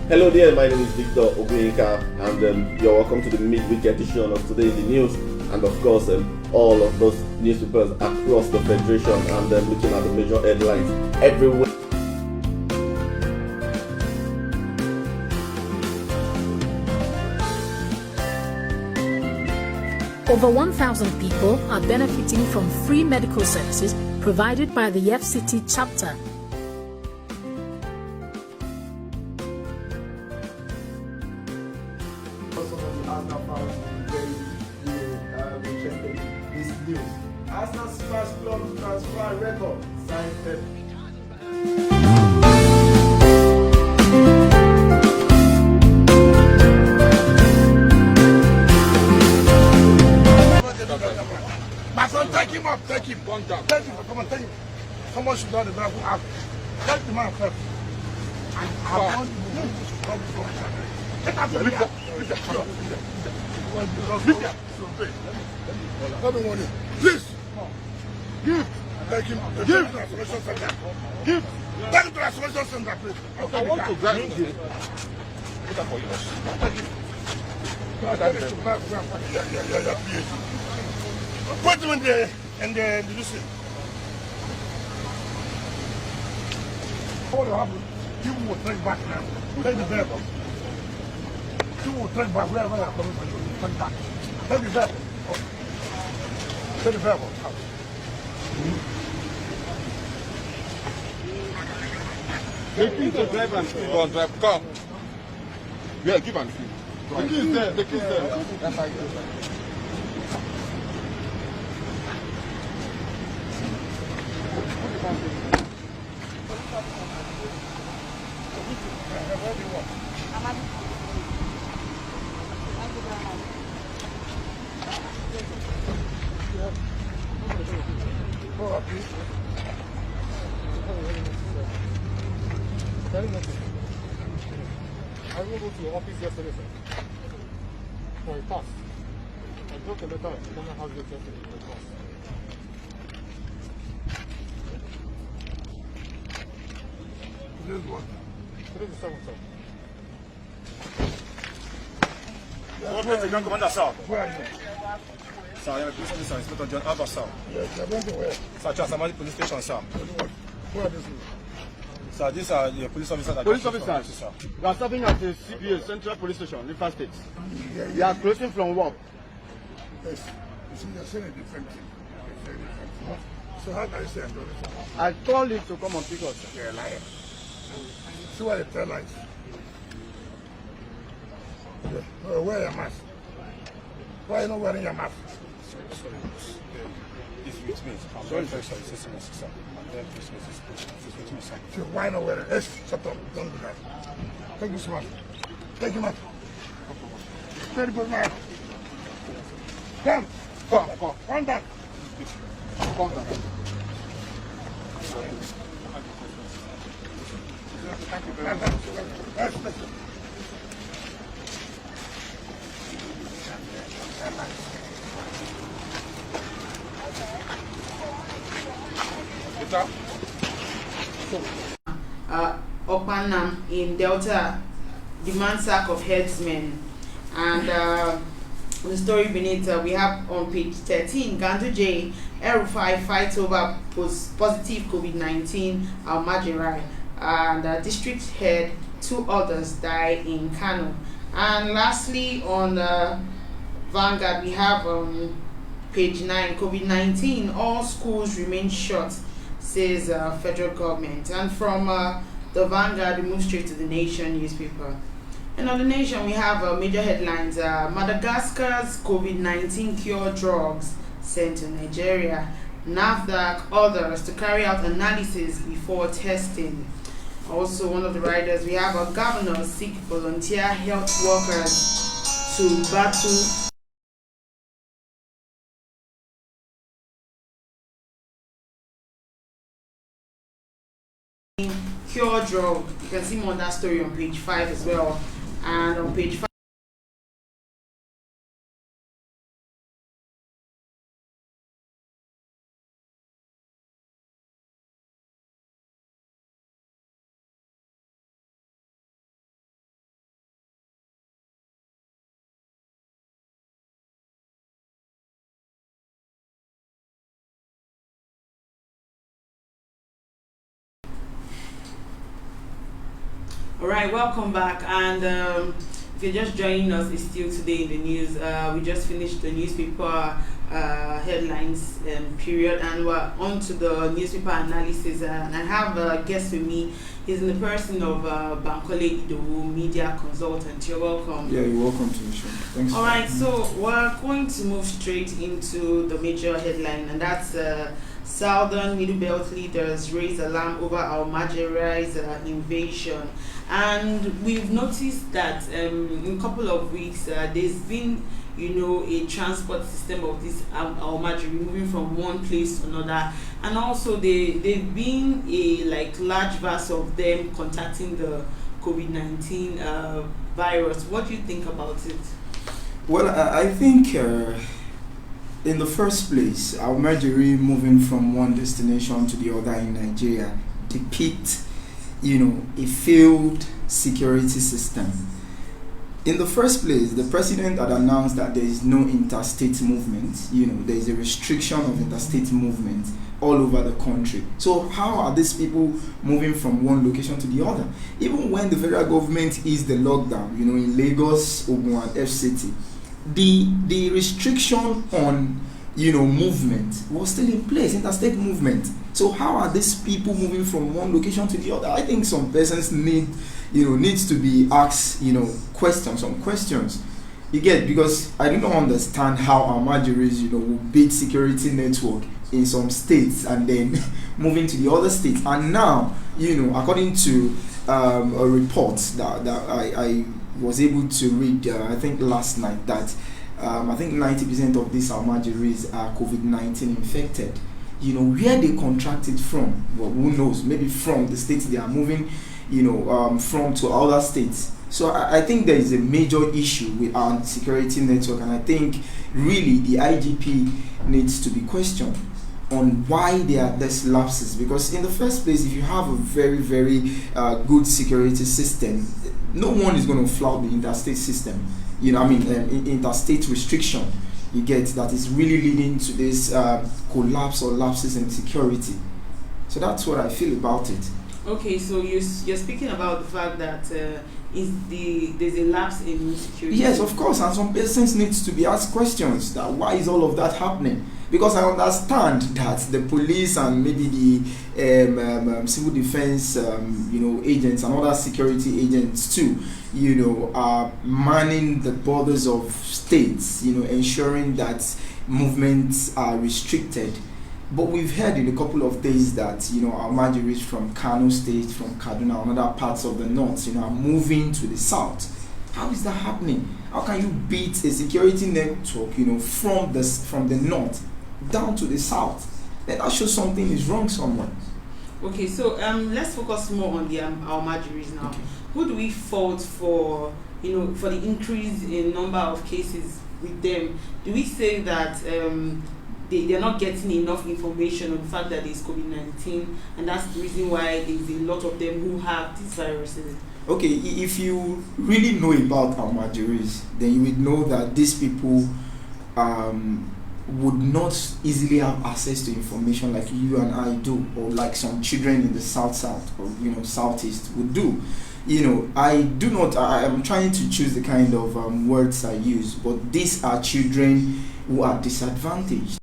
Hello there, my name is Victor Oguinka, and you're welcome to the midweek edition of Today in the News, and of course, all of those newspapers across the Federation, and looking at the major headlines everywhere. Over 1,000 people are benefiting from free medical services provided by the FCT chapter. Arsenal fans very interested in this news. Arsenal's first club transfer record signed Pep. My son, take him up, take him. Take him, come on, take him. Someone should know the driver out. Take the man first. And I want you to come from Take out the leader. Please. Give. Take him. Give. To the isolation center. Give. Take him to the isolation center, please. I want to grab him. Take him. Put him in there and listen. What will happen? People will take back now. Take the vehicle. People will take back wherever they are coming from. Take back. Take the vehicle. Take the vehicle. Take the drive and feed. Go on, drive. Come. Yeah, give and feed. The key is there. The key is there. That's how it is. I will go to your office yesterday, sir. For a pass. I dropped a letter at the government house yesterday for a pass. Today's what? Today's the 7th, sir. Commander, sir. Where are you? Sir, I am a police officer, Inspector John Alba, sir. Yes, I went to where? Sir, Chasamadi Police Station, sir. Where are these? Sir, these are the police officers that Police just officers, sir. we are serving at the CPA, Central Police Station, River State. We are closing from work. Yes. You see, you're saying a different thing. So how can you say I'm doing it? I called him to come and pick us. You're a liar. See why you tell lies? Yeah. Oh, wear your mask. Why are you not wearing your mask? Sorry. It's with me. I'm very sorry. It's sir. I'm very It's with me, sir. So why not wear it? Yes, shut up. Don't do that. Take this mask. Take him out. Take the mask. Come. Come. Come back. Come back. Thank you very much. Yes, Okpanam in Delta demand sack of herdsmen, and the story beneath we have on page 13, Ganduje El-Rufai fights over positive COVID-19 Al-Majirai, and district head, 2 others die in Kano. And lastly, on Vanguard, we have page 9, COVID-19, all schools remain shut, says federal government. And from the Vanguard, we move straight to the Nation newspaper. And on the Nation, we have major headlines. Madagascar's COVID-19 cure drugs sent to Nigeria. NAFDAC others to carry out analysis before testing. Also, one of the riders, we have a governor seek volunteer health workers to battle cure drug. You can see more on that story on page 5 as well. And on page 5, All right, welcome back. And if you're just joining us, it's still today in the news. We just finished the newspaper headlines period, and we're on to the newspaper analysis. And I have a guest with me. He's in the person of Bankole Idowu, media consultant. You're welcome. Yeah, you're welcome to the show. Thanks. All right, so we're going to move straight into the major headline, and that's Southern Middle Belt leaders raise alarm over Almajiri's invasion. And we've noticed that in a couple of weeks, there's been, a transport system of this Almajiri moving from one place to another, and also they've been a large verse of them contacting the COVID-19 virus. What do you think about it? Well, I think in the first place, Almajiri moving from one destination to the other in Nigeria depict, a failed security system. In the first place, the president had announced that there is no interstate movement. There is a restriction of interstate movement all over the country. So how are these people moving from one location to the other? Even when the federal government is the lockdown, in Lagos, Ogun and FCT, the restriction on movement was still in place, interstate movement. So how are these people moving from one location to the other? I think some persons needs to be asked some questions. You get, because I do not understand how Almajiris will build security network in some states and then moving to the other states. And now, according to a report that I was able to read, I think last night, that I think 90% of these Almajiris are COVID-19 infected. Where they contracted from, well, who knows? Maybe from the states they are moving, from to other states. So I think there is a major issue with our security network, and I think really the IGP needs to be questioned on why there are these lapses. Because in the first place, if you have a very, very good security system, no one is going to flout the interstate system. Interstate restriction. You get that is really leading to this collapse or lapses in security. So that's what I feel about it. Okay, so you're speaking about the fact that there's a lapse in security. Yes, of course, and some persons needs to be asked questions that why is all of that happening? Because I understand that the police and maybe the civil defense, agents and other security agents too, are manning the borders of states, ensuring that movements are restricted. But we've heard in a couple of days that, Almajiris from Kano State, from Kaduna, and other parts of the north, are moving to the south. How is that happening? How can you beat a security network, from the north down to the south? That shows something is wrong somewhere. Okay, so let's focus more on the Almajiris now. Okay. Who do we fault for the increase in number of cases with them? Do we say that they're not getting enough information on the fact that there's COVID-19, and that's the reason why there's a lot of them who have these viruses? Okay, if you really know about Almajiris, then you would know that these people would not easily have access to information like you and I do, or like some children in the south or southeast would do. I am trying to choose the kind of words I use, but these are children who are disadvantaged.